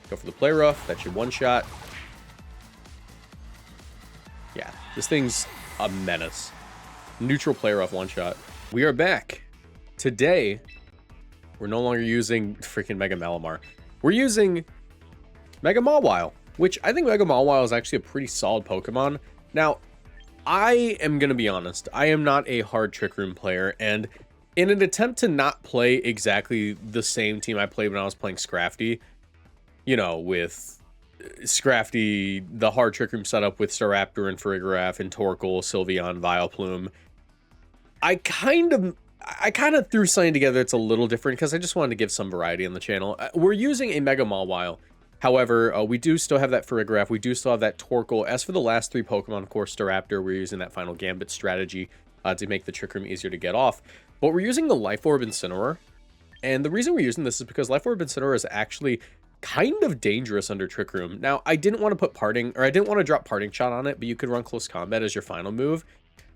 Go for the play rough. That should one-shot. Yeah, this thing's a menace. Neutral play rough one-shot. We are back. Today, we're no longer using freaking Mega Malamar. We're using Mega Mawile, which I think Mega Mawile is actually a pretty solid Pokemon. Now, I am going to be honest. I am not a hard Trick Room player, and in an attempt to not play exactly the same team I played when I was playing Scrafty, you know, with Scrafty, the hard Trick Room setup with Staraptor and Farigiraf and Torkoal, Sylveon, Vileplume, I kind of threw something together that's a little different because I just wanted to give some variety on the channel. We're using a Mega Mawile. However, we do still have that Farigiraf. We do still have that Torkoal. As for the last three Pokemon, of course, Staraptor, we're using that final Gambit strategy to make the Trick Room easier to get off. But we're using the Life Orb Incineroar. And the reason we're using this is because Life Orb Incineroar is actually kind of dangerous under Trick Room. Now, I didn't want to put Parting, or I didn't want to drop Parting Shot on it, but you could run Close Combat as your final move.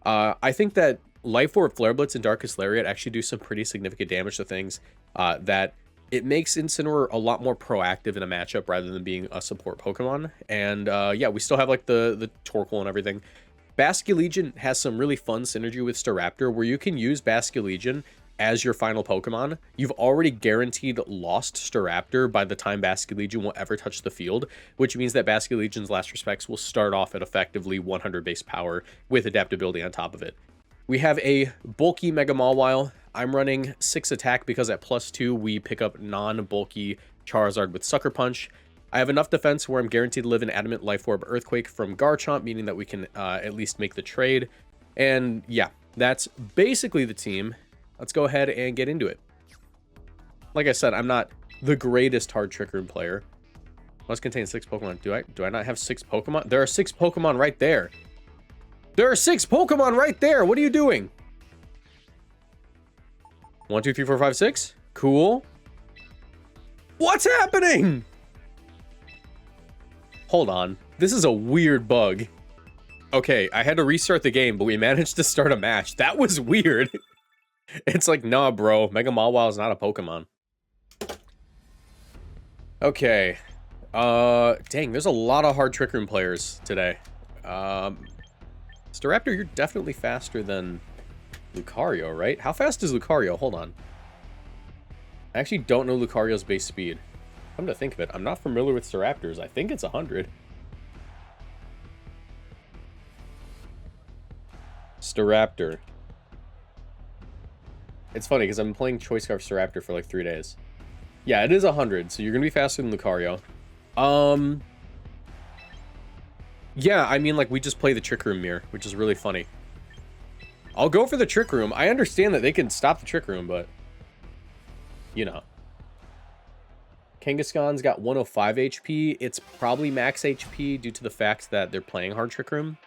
I think that Life Orb, Flare Blitz, and Darkest Lariat actually do some pretty significant damage to things that it makes Incineroar a lot more proactive in a matchup rather than being a support Pokemon. And yeah, we still have like the Torkoal and everything. Basculegion has some really fun synergy with Staraptor where you can use Basculegion as your final Pokemon. You've already guaranteed lost Staraptor by the time Basculegion will ever touch the field, which means that Basculegion's last respects will start off at effectively 100 base power with adaptability on top of it. We have a bulky Mega Mawile. I'm running 6 attack because at +2 we pick up non-bulky Charizard with Sucker Punch. I have enough defense where I'm guaranteed to live in Adamant, Life Orb, Earthquake from Garchomp, meaning that we can at least make the trade. And yeah, that's basically the team. Let's go ahead and get into it. Like I said, I'm not the greatest hard Trick Room player. Must contain 6 Pokemon. Do I not have 6 Pokemon? There are 6 Pokemon right there. There are 6 Pokemon right there. What are you doing? 1, 2, 3, 4, 5, 6. Cool. What's happening? Hold on. This is a weird bug. Okay, I had to restart the game, but we managed to start a match. That was weird. It's like, nah, bro. Mega Mawile is not a Pokemon. Okay. Dang, there's a lot of hard Trick Room players today. Staraptor, you're definitely faster than Lucario, right? How fast is Lucario? Hold on. I actually don't know Lucario's base speed. Come to think of it, I'm not familiar with Staraptors. I think it's 100. Staraptor. It's funny because I've been playing Choice Scarf Staraptor for like 3 days. Yeah, it is 100, so you're gonna be faster than Lucario. Yeah, I mean, like, we just play the Trick Room mirror, which is really funny. I'll go for the Trick Room. I understand that they can stop the Trick Room, but you know. Kangaskhan's got 105 HP. It's probably max HP due to the fact that they're playing hard Trick Room.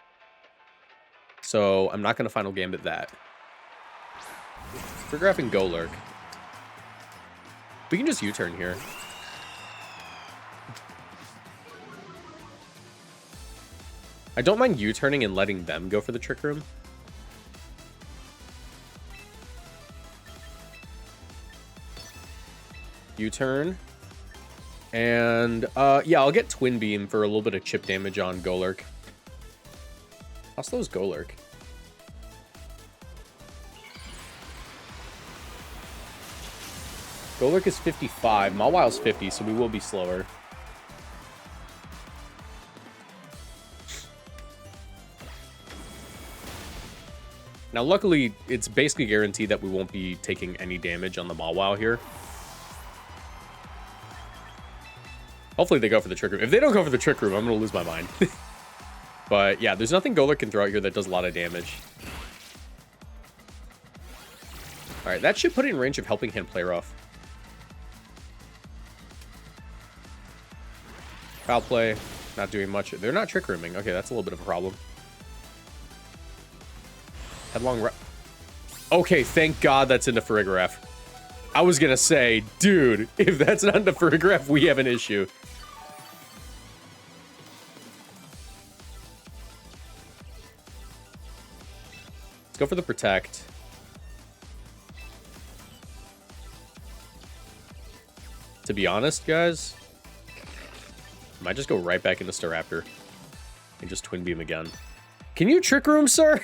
So I'm not going to Final Gambit that. We're graphing Golurk. We can just U-turn here. I don't mind U-turning and letting them go for the Trick Room. U-turn. And, yeah, I'll get Twin Beam for a little bit of chip damage on Golurk. How slow is Golurk? Golurk is 55. Mawile's 50, so we will be slower. Now, luckily, it's basically guaranteed that we won't be taking any damage on the Mawile here. Hopefully they go for the Trick Room. If they don't go for the Trick Room, I'm going to lose my mind. But yeah, there's nothing Golurk can throw out here that does a lot of damage. Alright, that should put it in range of Helping Hand Play Rough. Foul Play, not doing much. They're not Trick Rooming. Okay, that's a little bit of a problem. Headlong... Okay, thank God that's into Farigiraf. I was going to say, dude, if that's not into Farigiraf, we have an issue. Let's go for the Protect. To be honest, guys, Might just go right back into Staraptor and just Twin Beam again. Can you Trick Room, sir?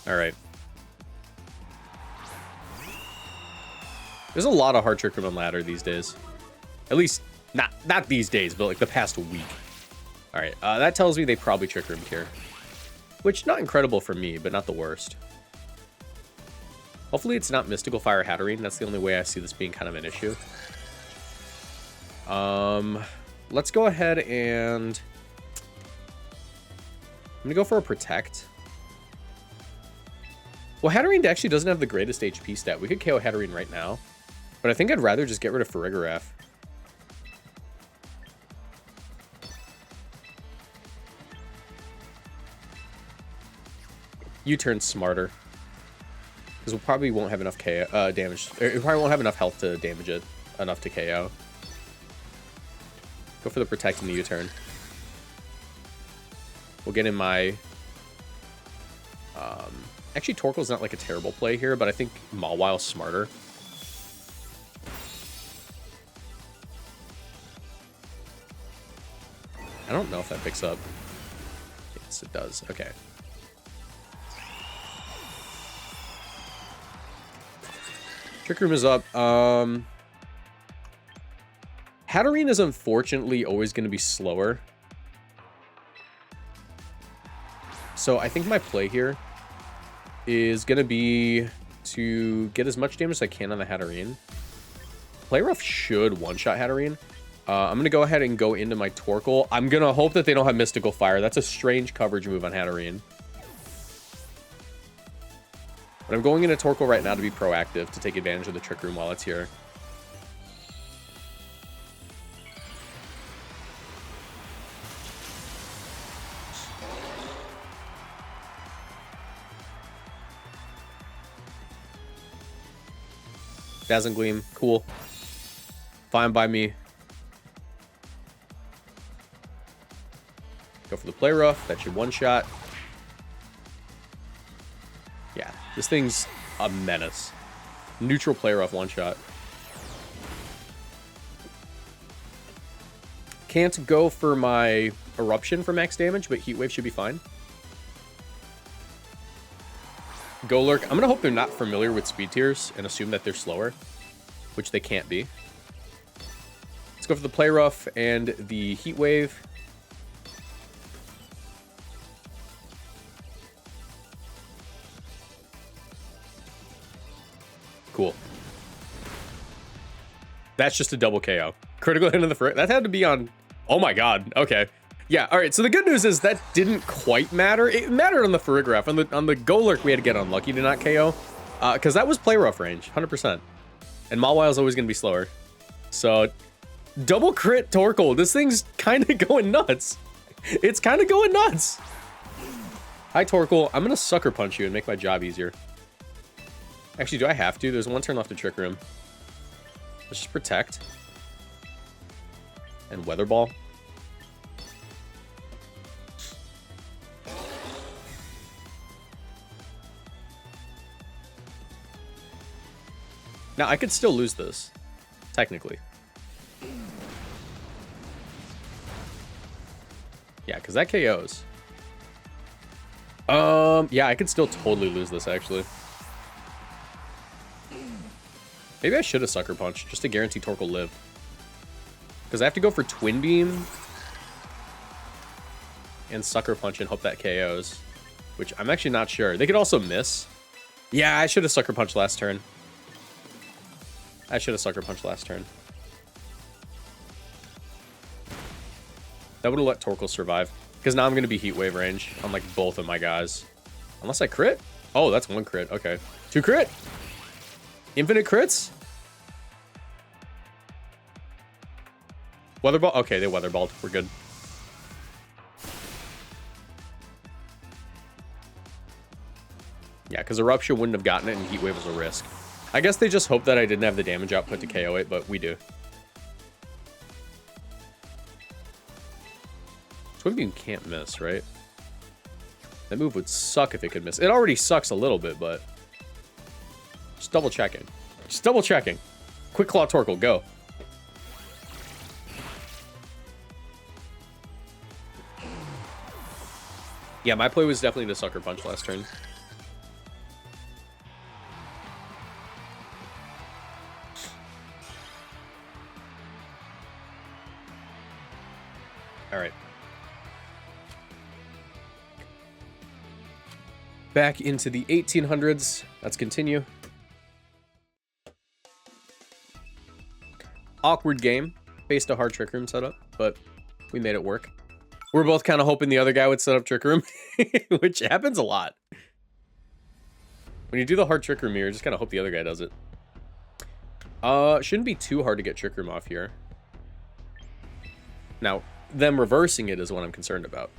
All right. There's a lot of hard Trick Room on ladder these days. At least, not these days, but like the past week. All right, that tells me they probably Trick Roomed here. Which, not incredible for me, but not the worst. Hopefully it's not Mystical Fire Hatterene. That's the only way I see this being kind of an issue. Let's go ahead and... I'm gonna go for a Protect. Well, Hatterene actually doesn't have the greatest HP stat. We could KO Hatterene right now. But I think I'd rather just get rid of Farigiraf. U-turn's smarter. Because we probably won't have enough damage. We probably won't have enough health to damage it enough to KO. Go for the Protect and the U-turn. We'll get in my... Actually, Torkoal's not like a terrible play here, but I think Mawile's smarter. I don't know if that picks up. Yes, it does. Okay. Trick Room is up. Hatterene is unfortunately always going to be slower. So I think my play here is going to be to get as much damage as I can on the Hatterene. Play Rough should one-shot Hatterene. I'm going to go ahead and go into my Torkoal. I'm going to hope that they don't have Mystical Fire. That's a strange coverage move on Hatterene. But I'm going into Torkoal right now to be proactive, to take advantage of the Trick Room while it's here. Dazzling Gleam, cool. Fine by me. Go for the Play Rough. That should one-shot. Yeah, this thing's a menace. Neutral Play Rough one-shot. Can't go for my Eruption for max damage, but Heat Wave should be fine. Golurk, I'm going to hope they're not familiar with speed tiers and assume that they're slower, which they can't be. Let's go for the Play Rough and the Heat Wave. Cool. That's just a double KO. Critical hit in the front. That had to be on... Oh my god. Okay. Yeah, alright. So the good news is that didn't quite matter. It mattered on the Farigiraf. On the Golurk, we had to get unlucky to not KO. Because that was Play Rough range. 100%. And Mawile's always going to be slower. So, double crit Torkoal. This thing's kind of going nuts. It's kind of going nuts. Hi, Torkoal. I'm going to Sucker Punch you and make my job easier. Actually, do I have to? There's one turn left to Trick Room. Let's just Protect. And Weather Ball. Now, I could still lose this, technically. Yeah, because that KOs. Yeah, I could still totally lose this, actually. Maybe I should have Sucker Punch, just to guarantee Torkoal live. Because I have to go for Twin Beam and Sucker Punch and hope that KOs. Which I'm actually not sure. They could also miss. Yeah, I should have Sucker Punch last turn. I should have Sucker Punch last turn. That would have let Torkoal survive. Because now I'm going to be Heat Wave range on like both of my guys. Unless I crit? Oh, that's one crit. Okay. 2 crit? Infinite crits? Weatherball? Okay, they Weatherballed. We're good. Yeah, because Eruption wouldn't have gotten it and Heat Wave was a risk. I guess they just hoped that I didn't have the damage output to KO it, but we do. Twin Beam can't miss, right? That move would suck if it could miss. It already sucks a little bit, but... Just double checking. Just double checking. Quick Claw Torkoal, go. Yeah, my play was definitely to Sucker Punch last turn. All right. Back into the 1800s. Let's continue. Awkward game. Faced a hard Trick Room setup, but we made it work. We're both kind of hoping the other guy would set up Trick Room, which happens a lot. When you do the hard Trick Room here, just kind of hope the other guy does it. Shouldn't be too hard to get Trick Room off here. Now, them reversing it is what I'm concerned about.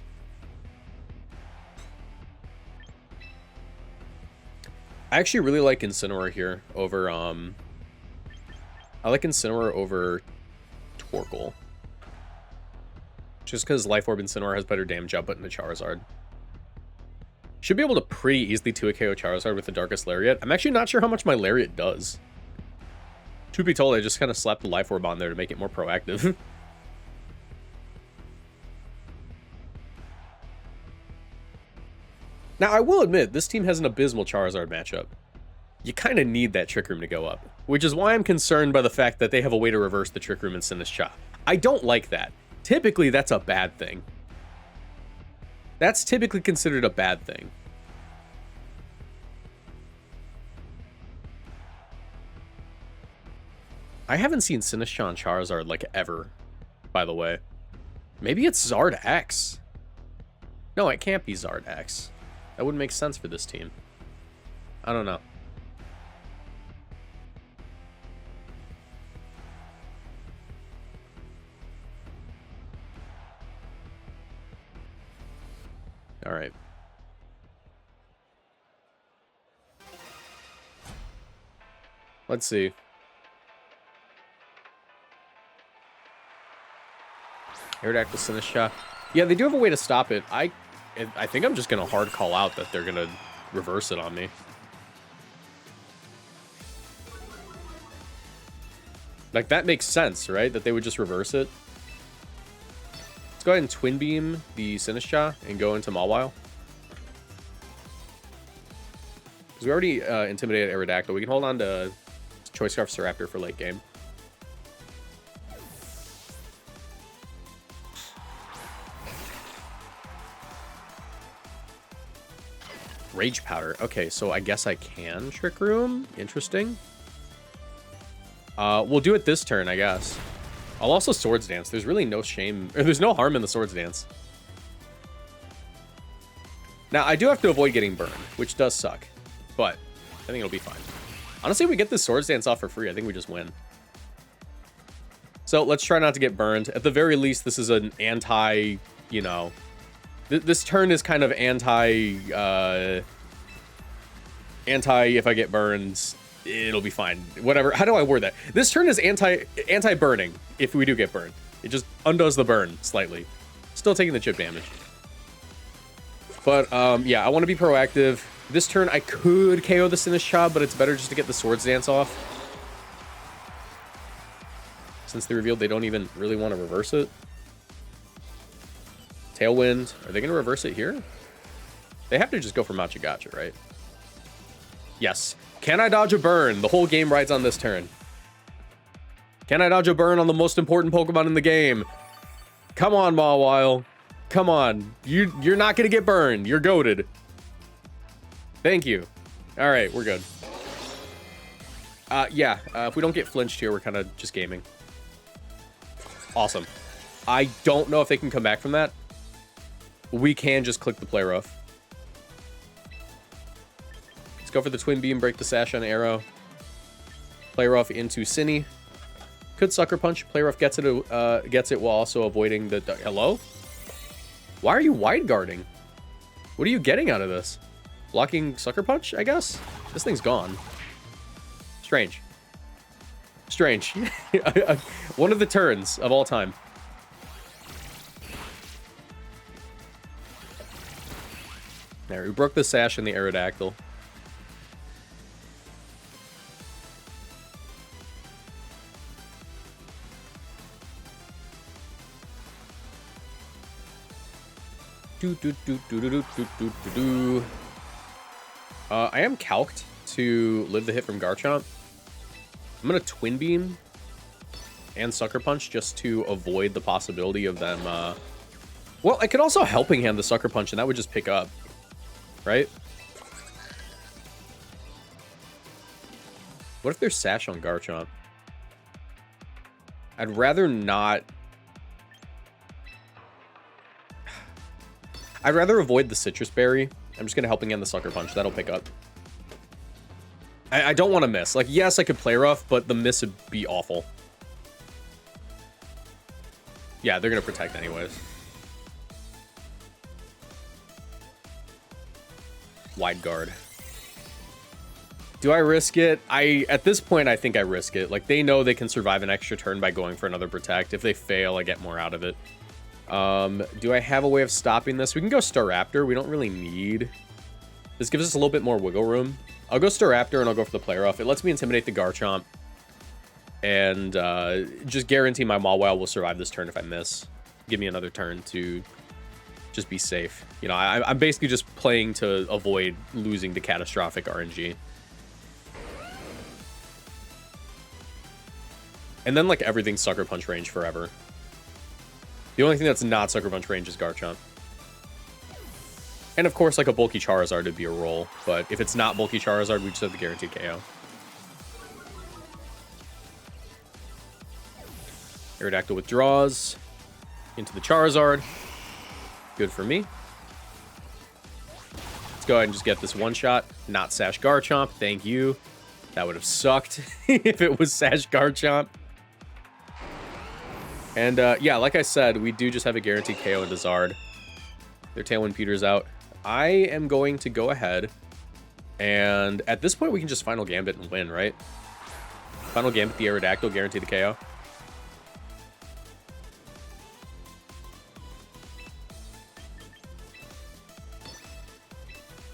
I actually really like Incineroar here over, I like Incineroar over Torkoal. Just because Life Orb Incineroar has better damage output than the Charizard. Should be able to pretty easily 2 KO Charizard with the Darkest Lariat. I'm actually not sure how much my Lariat does. To be told, I just kind of slapped the Life Orb on there to make it more proactive. Now, I will admit, this team has an abysmal Charizard matchup. You kind of need that Trick Room to go up, which is why I'm concerned by the fact that they have a way to reverse the Trick Room in Sinistcha. I don't like that. Typically, that's a bad thing. That's typically considered a bad thing. I haven't seen Sinistcha on Charizard, like, ever, by the way. Maybe it's Zard X. No, it can't be Zard X. That wouldn't make sense for this team. I don't know. All right. Let's see. Aerodactyl Sinistcha. Yeah, they do have a way to stop it. I think I'm just going to hard call out that they're going to reverse it on me. Like, that makes sense, right? That they would just reverse it. Let's go ahead and Twin Beam the Sinistcha and go into Mawile. Because we already intimidated Aerodactyl. We can hold on to Choice Scarf Staraptor for late game. Rage Powder. Okay, so I guess I can Trick Room. Interesting. We'll do it this turn, I guess. I'll also Swords Dance. There's really no shame, or there's no harm in the Swords Dance. Now, I do have to avoid getting burned, which does suck, but I think it'll be fine. Honestly, if we get this Swords Dance off for free, I think we just win. So let's try not to get burned. At the very least, this is an anti, you know, this turn is kind of anti if I get burned, it'll be fine. Whatever. How do I word that? This turn is anti-burning if we do get burned. It just undoes the burn slightly. Still taking the chip damage. But, yeah, I want to be proactive. This turn, I could KO the Sinistcha, but it's better just to get the Swords Dance off. Since they revealed they don't even really want to reverse it. Tailwind. Are they going to reverse it here? They have to just go for Machigacha, right? Yes. Can I dodge a burn? The whole game rides on this turn. Can I dodge a burn on the most important Pokemon in the game? Come on, Mawile. Come on. You're not going to get burned. You're goated. Thank you. All right, we're good. Yeah, if we don't get flinched here, we're kind of just gaming. Awesome. I don't know if they can come back from that. We can just click the play rough. Let's go for the Twin Beam, break the Sash on Arrow. Play rough into Cinny. Could Sucker Punch. Play rough gets it while also avoiding the... Hello? Why are you wide guarding? What are you getting out of this? Blocking Sucker Punch, I guess? This thing's gone. Strange. Strange. One of the turns of all time. There, we broke the Sash and the Aerodactyl. I am calced to live the hit from Garchomp. I'm gonna Twin Beam and Sucker Punch just to avoid the possibility of them. Well, I could also Helping Hand the Sucker Punch, and that would just pick up, right? What if there's Sash on Garchomp? I'd rather not. I'd rather avoid the Citrus Berry. I'm just gonna Helping Hand the Sucker Punch. That'll pick up. I don't want to miss. Like, yes, I could play rough, but the miss would be awful. Yeah, they're gonna protect anyways. Wide guard. Do I risk it? At this point, I think I risk it. Like, they know they can survive an extra turn by going for another protect. If they fail, I get more out of it. Do I have a way of stopping this? We can go Staraptor. We don't really need. This gives us a little bit more wiggle room. I'll go Staraptor and I'll go for the play rough. It lets me intimidate the Garchomp. And just guarantee my Mawile will survive this turn if I miss. Give me another turn to just be safe. You know, I'm basically just playing to avoid losing to catastrophic RNG. And then, like, everything's Sucker Punch range forever. The only thing that's not Sucker Punch range is Garchomp. And, of course, like, a bulky Charizard would be a roll. But if it's not bulky Charizard, we just have the guaranteed KO. Aerodactyl withdraws into the Charizard. Good for me. Let's go ahead and just get this one shot. Not Sash Garchomp. Thank you. That would have sucked if it was Sash Garchomp. And yeah, like I said, we do just have a guaranteed KO into Zard. Their Tailwind peters out. I am going to go ahead. And at this point, we can just Final Gambit and win, right? Final Gambit, the Aerodactyl, guarantee the KO.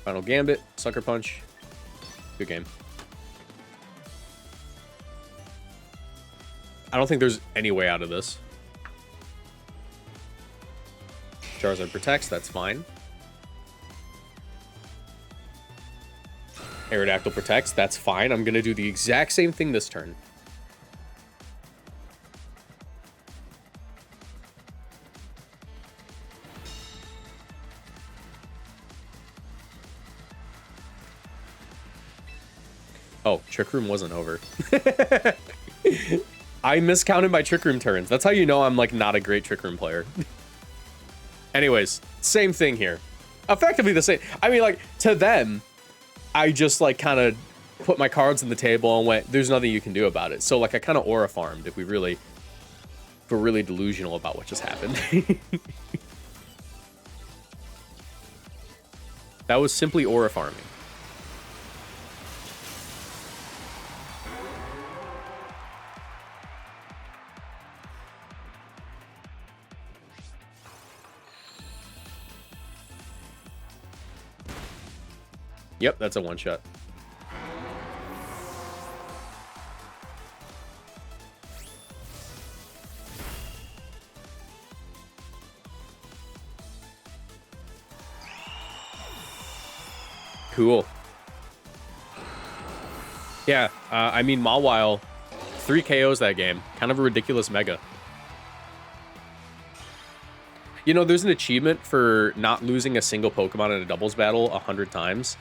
Final Gambit, Sucker Punch. Good game. I don't think there's any way out of this. Charizard protects, that's fine. Aerodactyl protects, that's fine. I'm going to do the exact same thing this turn. Oh, Trick Room wasn't over. I miscounted my Trick Room turns. That's how you know I'm, like, not a great Trick Room player. Anyways, same thing here. Effectively the same. I mean, like, to them, I just, like, kind of put my cards on the table and went, there's nothing you can do about it. So, like, I kind of aura farmed if we're really delusional about what just happened. That was simply aura farming. Yep, that's a one-shot. Cool. Yeah, I mean, Mawile, 3 KOs that game. Kind of a ridiculous mega. You know, there's an achievement for not losing a single Pokemon in a doubles battle 100 times.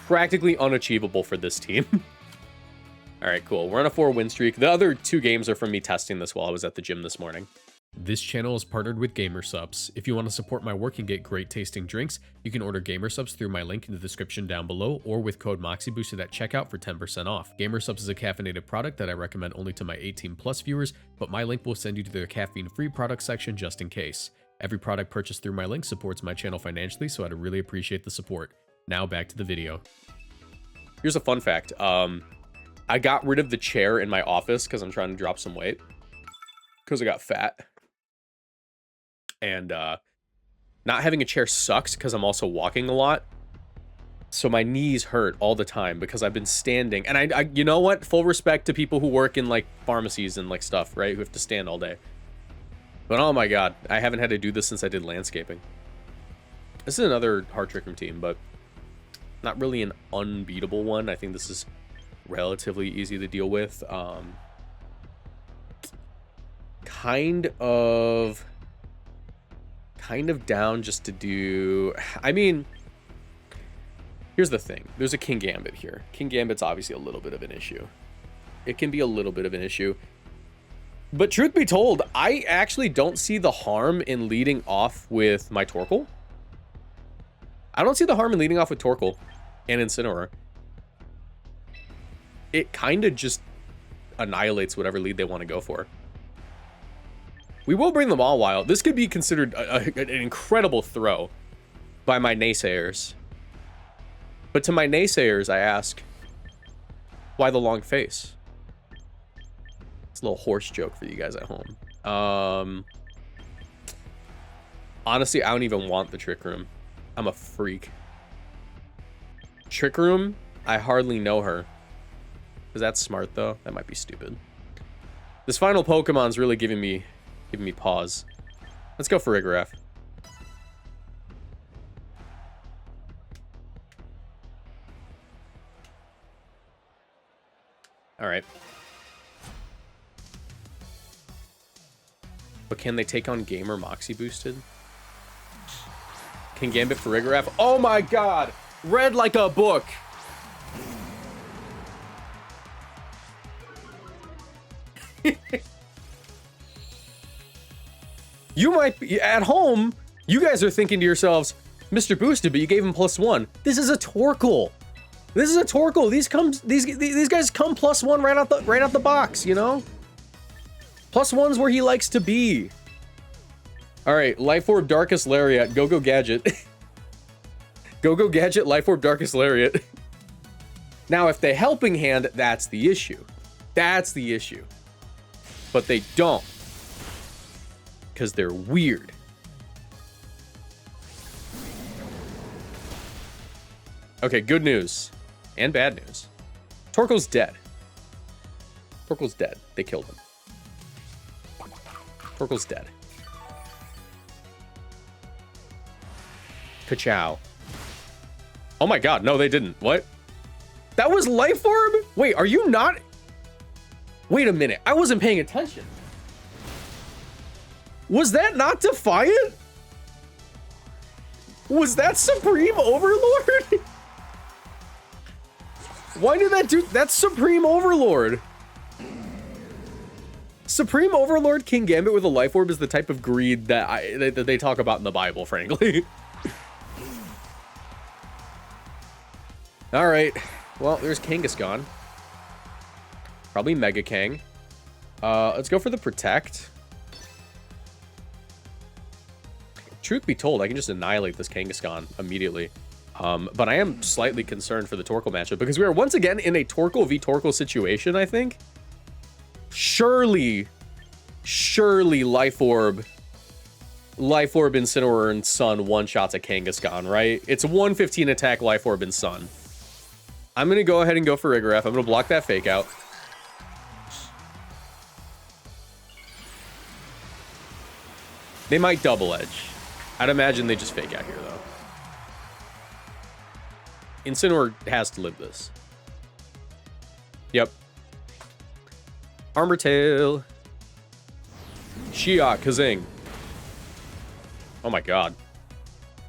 Practically unachievable for this team. All right, cool. We're on a 4-win streak. The other 2 games are from me testing this while I was at the gym this morning. This channel is partnered with GamerSupps. If you want to support my work and get great tasting drinks, you can order GamerSupps through my link in the description down below or with code Moxie boosted at checkout for 10% off. GamerSupps is a caffeinated product that I recommend only to my 18+ viewers, but my link will send you to their caffeine-free product section just in case. Every product purchased through my link supports my channel financially, so I'd really appreciate the support. Now back to the video. Here's a fun fact. I got rid of the chair in my office because I'm trying to drop some weight. Because I got fat. And not having a chair sucks because I'm also walking a lot. So my knees hurt all the time because I've been standing. And I you know what? Full respect to people who work in like pharmacies and like stuff, right? Who have to stand all day. But oh my god, I haven't had to do this since I did landscaping. This is another hard Trick Room team, but not really an unbeatable one. I think this is relatively easy to deal with. Kind of down just to do... I mean, here's the thing. There's a King Gambit here. King Gambit's obviously a little bit of an issue. It can be a little bit of an issue. But truth be told, I actually don't see the harm in leading off with my Torkoal. I don't see the harm in leading off with Torkoal and Incineroar. It kind of just annihilates whatever lead they want to go for. We will bring them all wild. This could be considered an incredible throw by my naysayers. But to my naysayers, I ask, why the long face? It's a little horse joke for you guys at home. Honestly, I don't even want the Trick Room. I'm a freak. Trick Room, I hardly know her. Is that smart, though? That might be stupid. This final Pokemon's really giving me pause. Let's go for Rigoraph. All right. But can they take on Gamer Moxie boosted? Can Gambit for Rigoraph? Oh my god! Read like a book! You might be at home. You guys are thinking to yourselves, Mr. Boosted, but you gave him +1. This is a Torkoal. This is a Torkoal. These guys come +1 right out the box, you know? +1's where he likes to be. All right, Life Orb, Darkest Lariat, Go-Go Gadget. Go-Go Gadget, Life Orb, Darkest Lariat. Now, if they Helping Hand, that's the issue. That's the issue. But they don't. Because they're weird. Okay, good news. And bad news. Torkoal's dead. Torkoal's dead. They killed him. Torkoal's dead. Ka-chow. Oh my god, no, they didn't. What? That was Life Orb? Wait, are you not? Wait a minute, I wasn't paying attention. Was that not Defiant? Was that Supreme Overlord? Why did that do? That's Supreme Overlord. Supreme Overlord King Gambit with a Life Orb is the type of greed that they talk about in the Bible, frankly. All right. Well, there's Kangaskhan. Probably Mega Kang. Let's go for the Protect. Truth be told, I can just annihilate this Kangaskhan immediately. But I am slightly concerned for the Torkoal matchup because we are once again in a Torkoal v Torkoal situation, I think. Surely Life Orb Incineroar and Sun one-shots a Kangaskhan, right? It's a 115 attack Life Orb and Sun. I'm going to go ahead and go for Rigoraph. I'm going to block that Fake Out. They might Double Edge. I'd imagine they just Fake Out here, though. Incineroar has to live this. Yep. Armor Tail. Shia, Kazing. Oh my god.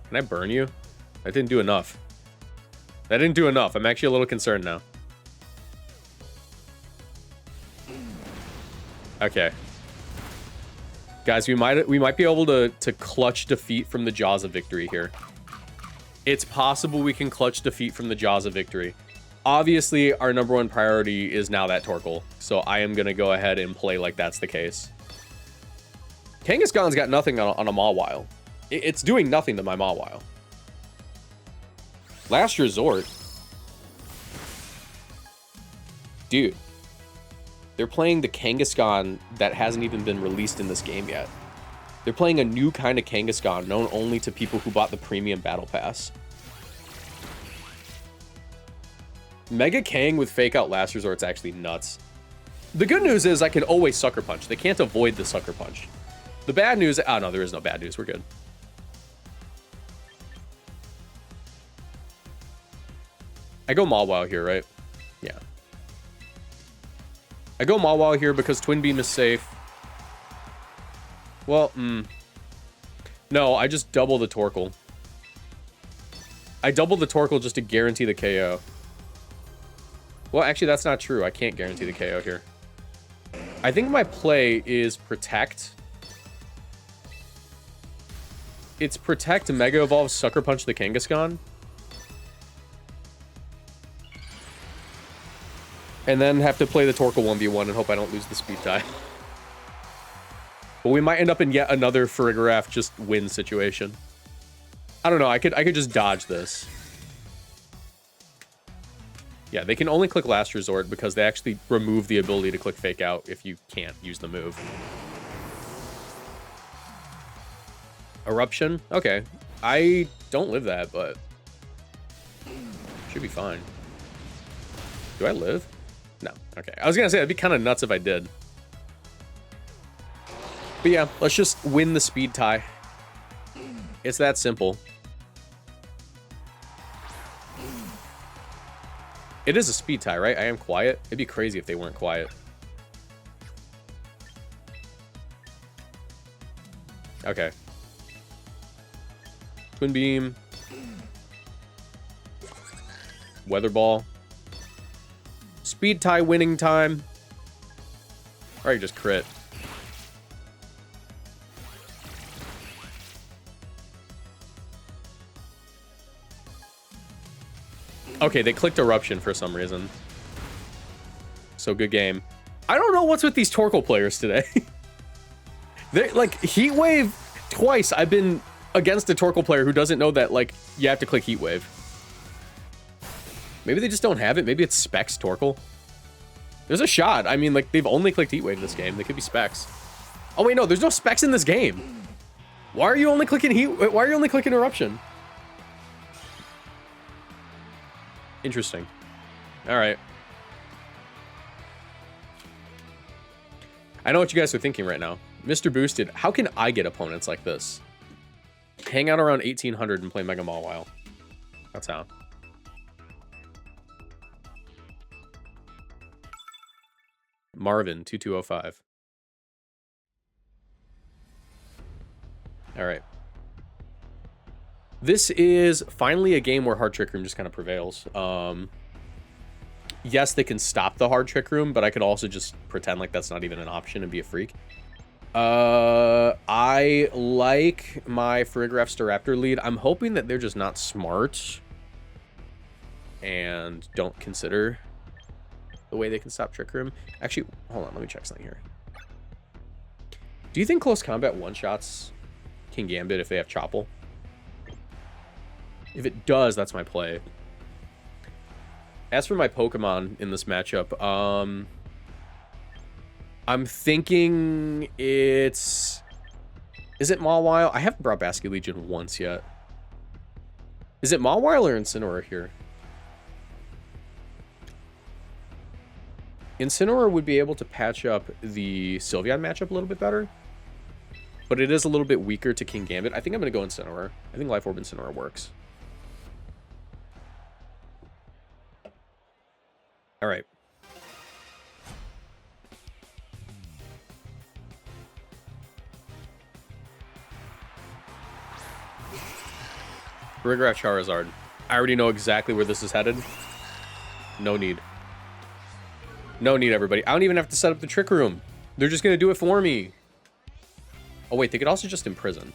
Can I burn you? That didn't do enough. That didn't do enough. I'm actually a little concerned now. Okay. Guys, we might be able to clutch defeat from the jaws of victory here. It's possible we can clutch defeat from the jaws of victory. Obviously, our #1 priority is now that Torkoal, so I am going to go ahead and play like that's the case. Kangaskhan's got nothing on a Mawile. It's doing nothing to my Mawile. Last Resort. Dude. They're playing the Kangaskhan that hasn't even been released in this game yet. They're playing a new kind of Kangaskhan known only to people who bought the premium battle pass. Mega Kang with Fake Out Last Resort's actually nuts. The good news is I can always Sucker Punch. They can't avoid the Sucker Punch. The bad news... Oh, no, there is no bad news. We're good. I go Mawile here, right? Yeah. I go Mawile here because Twin Beam is safe. Well, no, I just double the Torkoal. I double the Torkoal just to guarantee the KO. Well, actually, that's not true. I can't guarantee the KO here. I think my play is Protect. It's Protect, Mega Evolve, Sucker Punch the Kangaskhan. And then have to play the Torkoal 1v1 and hope I don't lose the speed tie. But we might end up in yet another Farigiraf just win situation. I don't know. I could just dodge this. Yeah, they can only click Last Resort because they actually remove the ability to click Fake Out if you can't use the move. Eruption? Okay. I don't live that, but should be fine. Do I live? No. Okay. I was gonna say, it'd be kind of nuts if I did. But yeah, let's just win the speed tie. It's that simple. It is a speed tie, right? I am quiet. It'd be crazy if they weren't quiet. Okay. Twin Beam. Weather Ball. Speed tie winning time. Or you just crit. Okay, they clicked Eruption for some reason. So good game. I don't know what's with these Torkoal players today. They're like Heat Wave twice. I've been against a Torkoal player who doesn't know that like you have to click Heat Wave. Maybe they just don't have it. Maybe it's Specs Torkoal. There's a shot. I mean, like they've only clicked Heat Wave this game. They could be Specs. Oh wait, no, there's no Specs in this game. Why are you only clicking Heat? Why are you only clicking Eruption? Interesting. All right. I know what you guys are thinking right now. Mr. Boosted, how can I get opponents like this? Hang out around 1800 and play Mega Mawile. That's how. Marvin, 2205. All right. This is finally a game where Hard Trick Room just kind of prevails. Yes, they can stop the Hard Trick Room, but I could also just pretend like that's not even an option and be a freak. I like my Farigiraf Staraptor lead. I'm hoping that they're just not smart and don't consider the way they can stop Trick Room. Actually, hold on, let me check something here. Do you think Close Combat one-shots King Gambit if they have Choppel? If it does, that's my play. As for my Pokemon in this matchup, I'm thinking it's... Is it Mawile? I haven't brought Basket Legion once yet. Is it Mawile or Incineroar here? Incineroar would be able to patch up the Sylveon matchup a little bit better. But it is a little bit weaker to King Gambit. I think I'm going to go Incineroar. I think Life Orb Incineroar works. All right. Farigiraf Charizard. I already know exactly where this is headed. No need. No need, everybody. I don't even have to set up the Trick Room. They're just going to do it for me. Oh, wait. They could also just imprison.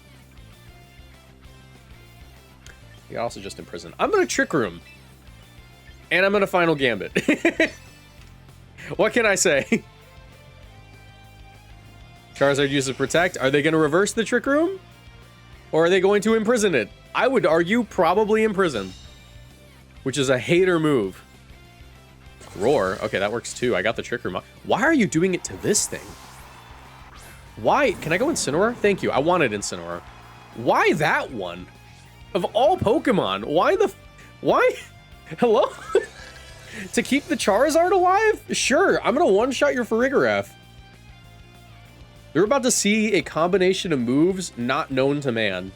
They could also just imprison. I'm going to Trick Room. And I'm going to Final Gambit. What can I say? Charizard uses Protect. Are they going to reverse the Trick Room? Or are they going to imprison it? I would argue probably imprison. Which is a hater move. Roar. Okay, that works too. I got the Trick Room. Why are you doing it to this thing? Why? Can I go Incineroar? Thank you. I wanted Incineroar. Why that one? Of all Pokemon, why the... Why? Hello? To keep the Charizard alive? Sure, I'm going to one-shot your Farigiraf. You're about to see a combination of moves not known to man.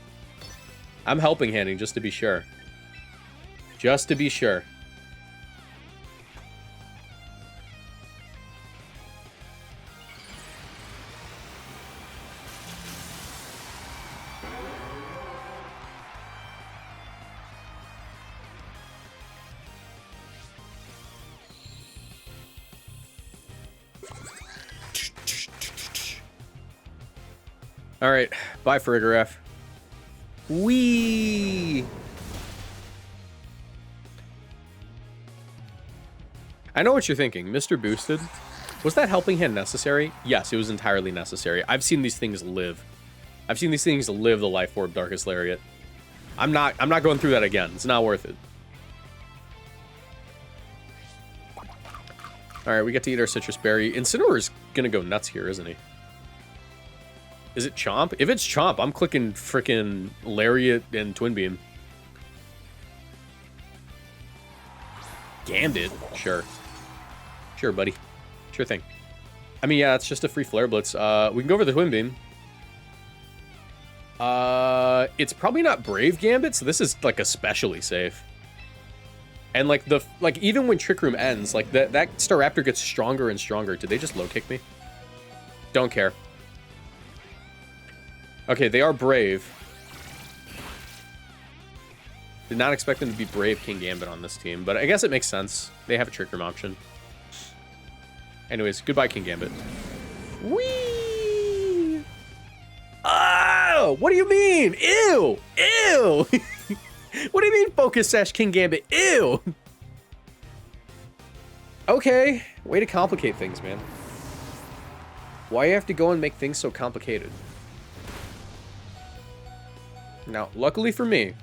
I'm helping handing just to be sure. Just to be sure. All right, bye, Farigiraf. Wee. I know what you're thinking. Mr. Boosted. Was that helping hand necessary? Yes, it was entirely necessary. I've seen these things live. I've seen these things live the life orb Darkest Lariat. I'm not going through that again. It's not worth it. Alright, we get to eat our citrus berry. Incineror's gonna go nuts here, isn't he? Is it Chomp? If it's Chomp, I'm clicking frickin' Lariat and Twin Beam. Gambit? Sure. Sure, buddy. Sure thing. I mean, yeah, it's just a free Flare Blitz. We can go over the Twin Beam. It's probably not Brave Gambit, so this is, like, especially safe. And, like, even when Trick Room ends, like, that Staraptor gets stronger and stronger. Did they just low kick me? Don't care. Okay, they are Brave. Did not expect them to be Brave King Gambit on this team, but I guess it makes sense. They have a Trick Room option. Anyways, goodbye, King Gambit. Whee! Oh! What do you mean? Ew! Ew! What do you mean, Focus Sash King Gambit? Ew! Okay, way to complicate things, man. Why you have to go and make things so complicated? Now, luckily for me,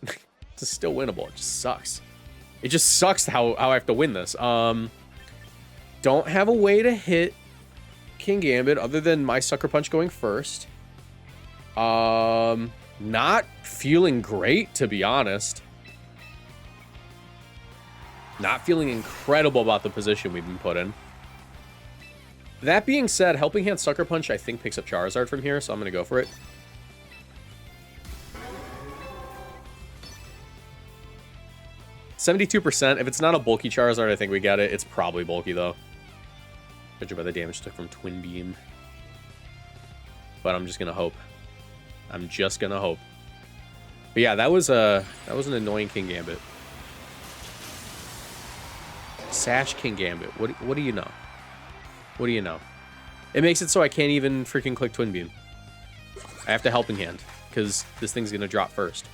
it's still winnable. It just sucks. It just sucks how I have to win this. Don't have a way to hit King Gambit other than my Sucker Punch going first. Not feeling great, to be honest. Not feeling incredible about the position we've been put in. That being said, Helping Hand Sucker Punch, I think, picks up Charizard from here, so I'm going to go for it. %. If it's not a bulky Charizard, I think we get it. It's probably bulky, though. Judging by the damage took from Twin Beam. But I'm just going to hope. I'm just going to hope. But yeah, that was an annoying King Gambit. Sash King Gambit. What do you know? What do you know? It makes it so I can't even freaking click Twin Beam. I have to Helping Hand, because this thing's going to drop first.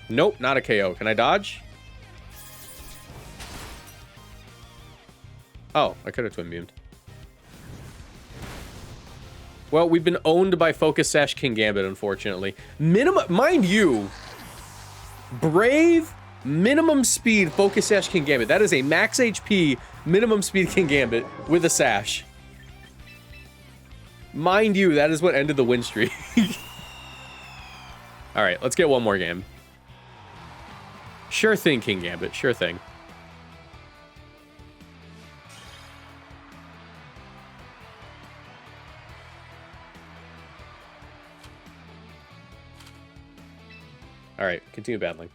Nope, not a KO. Can I dodge? Oh, I could have Twin Beamed. Well, we've been owned by Focus Sash King Gambit, unfortunately. Mind you, Brave, minimum speed Focus Sash King Gambit. That is a max HP, minimum speed King Gambit with a Sash. Mind you, that is what ended the win streak. Alright, let's get one more game. Sure thing, King Gambit. Sure thing. Alright, continue battling.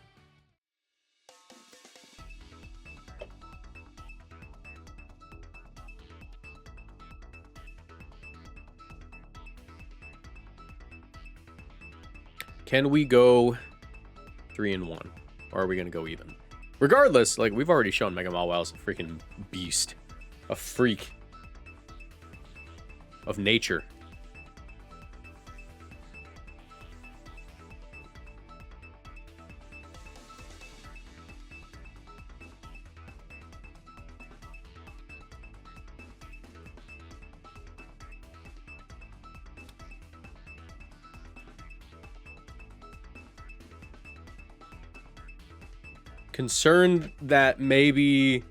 Can we go 3-1? Or are we going to go even? Regardless, like, we've already shown Mega Mawile's a freaking beast. A freak. Of nature. Concerned that maybe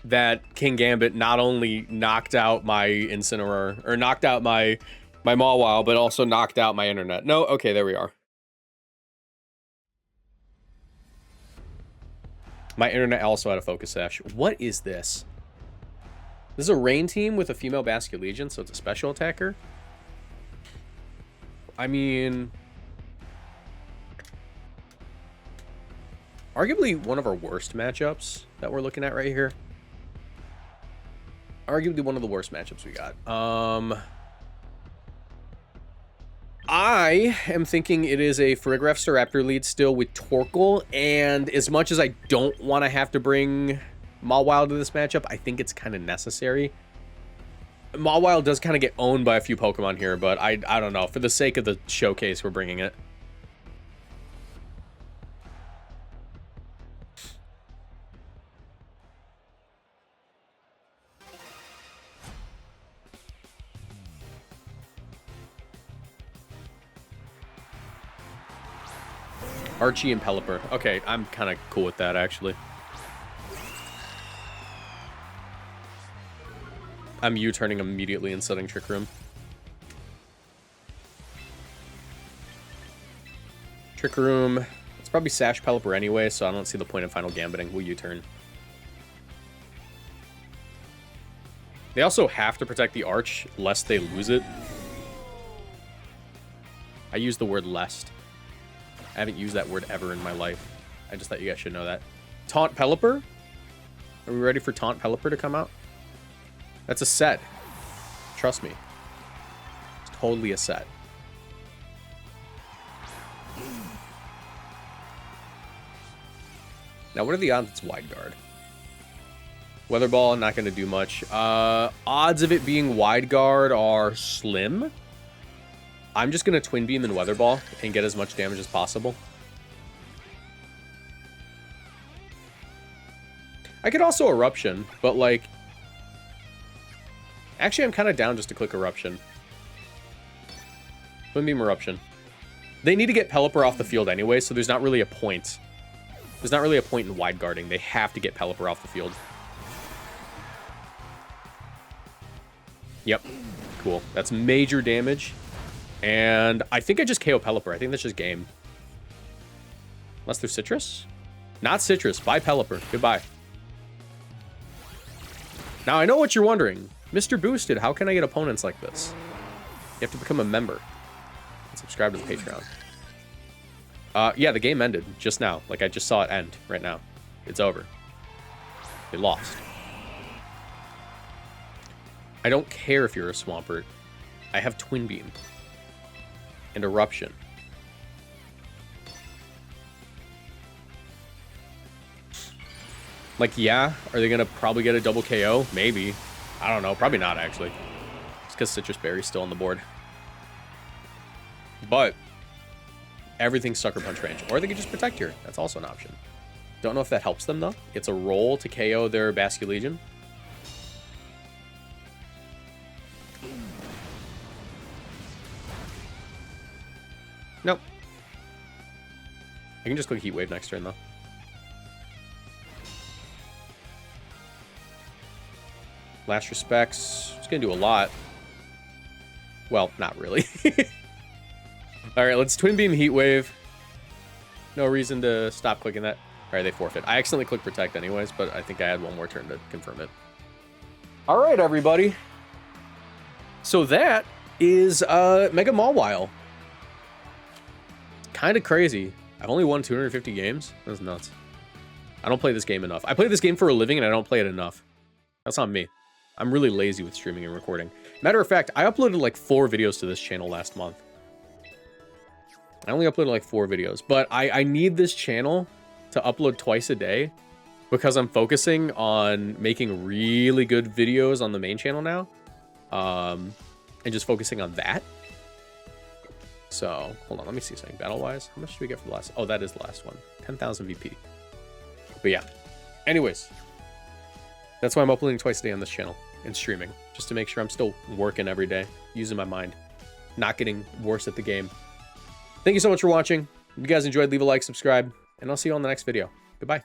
that King Gambit not only knocked out my Incineroar, or knocked out my Mawile, but also knocked out my internet. No, okay, there we are. My internet also had a Focus Sash. What is this? This is a Rain team with a female Basket Legion, so it's a special attacker. I mean, arguably one of our worst matchups that we're looking at right here. Arguably one of the worst matchups we got. I am thinking it is a Farigiraf Staraptor lead still with Torkoal, and as much as I don't want to have to bring Mawile to this matchup. I think it's kind of necessary. Mawile does kind of get owned by a few Pokemon here, but I don't know. For the sake of the showcase, we're bringing it. Archie and Pelipper. Okay, I'm kind of cool with that, actually. I'm U-turning immediately and setting Trick Room. Trick Room. It's probably Sash Pelipper anyway, so I don't see the point of Final Gambiting. We'll U-turn. They also have to protect the Arch, lest they lose it. I use the word lest. I haven't used that word ever in my life. I just thought you guys should know that. Taunt Pelipper? Are we ready for Taunt Pelipper to come out? That's a set. Trust me. It's totally a set. Now, what are the odds it's Wide Guard? Weather Ball, not going to do much. Odds of it being Wide Guard are slim. I'm just going to Twin Beam and Weather Ball and get as much damage as possible. I could also Eruption, but like... Actually, I'm kind of down just to click Eruption. Twin Beam Eruption. They need to get Pelipper off the field anyway, so there's not really a point. There's not really a point in Wide Guarding. They have to get Pelipper off the field. Yep. Cool. That's major damage. And I think I just KO Pelipper. I think that's just game. Unless there's Citrus? Not Citrus. Bye, Pelipper. Goodbye. Now, I know what you're wondering. Mr. Boosted, how can I get opponents like this? You have to become a member. And subscribe to the Patreon. Yeah, the game ended just now. Like, I just saw it end right now. It's over. They lost. I don't care if you're a Swampert. I have Twin Beam. And Eruption. Like, yeah, are they going to probably get a double KO? Maybe. I don't know. Probably not, actually. It's because Citrus Berry's still on the board. But everything's Sucker Punch range. Or they could just Protect here. That's also an option. Don't know if that helps them, though. It's a roll to KO their Basculegion. Nope. I can just click Heat Wave next turn, though. Last Respects. It's going to do a lot. Well, not really. Alright, let's Twin Beam Heat Wave. No reason to stop clicking that. Alright, they forfeit. I accidentally clicked Protect anyways, but I think I had one more turn to confirm it. Alright, everybody. So that is Mega Mawile. Kind of crazy. I've only won 250 games. That's nuts. I don't play this game enough. I play this game for a living and I don't play it enough. That's not me. I'm really lazy with streaming and recording. Matter of fact, I uploaded like 4 videos to this channel last month. I only uploaded like 4 videos, but I need this channel to upload twice a day because I'm focusing on making really good videos on the main channel now. And just focusing on that. So, hold on, let me see something. Battle-wise, how much did we get for the last? Oh, that is the last one. 10,000 VP. But yeah. Anyways. That's why I'm uploading twice a day on this channel and streaming. Just to make sure I'm still working every day. Using my mind. Not getting worse at the game. Thank you so much for watching. If you guys enjoyed, leave a like, subscribe, and I'll see you on the next video. Goodbye.